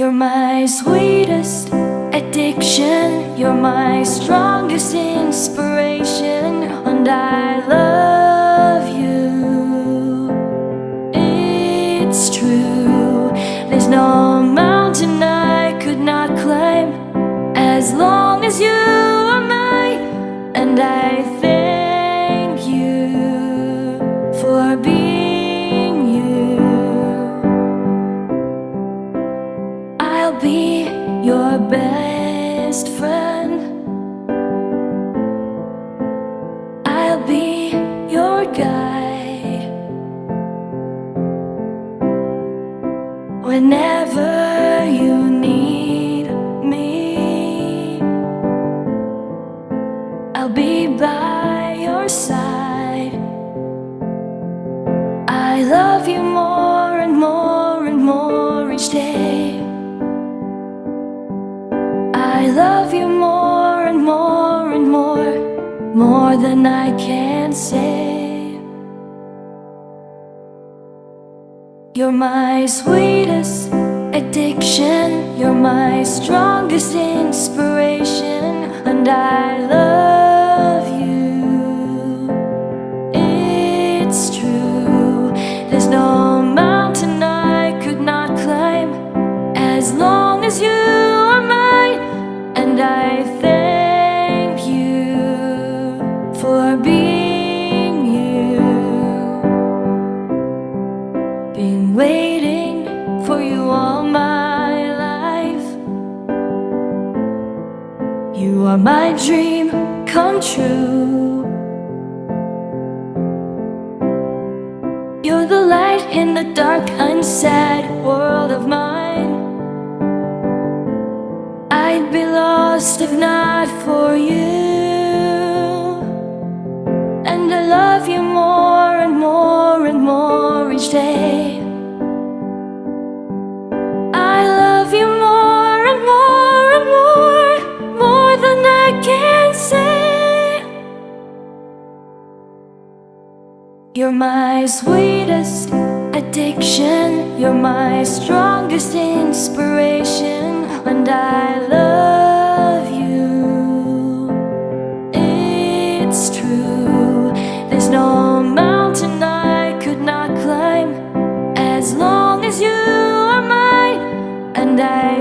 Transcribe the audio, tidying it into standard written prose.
You're my sweetest addiction, you're my strongest inspiration, and I love you. It's true, there's no mountain I could not climb as long as you are mine, and I thank you for being you. I'll be your best friend, I'll be your guide whenever you need me. I'll be by your side. I love you more and more and more each day. I love you more and more and more than I can say. You're my sweetest addiction, you're my strongest inspiration, and I love you. It's true, there's no mountain I could not climb as long as you are mine, and I thank you for being you. Been waiting for you all my life. You are my dream come true. You're the light in the dark, unsad world of mine. I'd be lost if not for you, and I love you more and more and more each day. I love you more and more and more than I can say. You're my sweetest addiction, you're my strongest inspiration, and I love you. It's true, there's no mountain I could not climb as long as you are mine, and I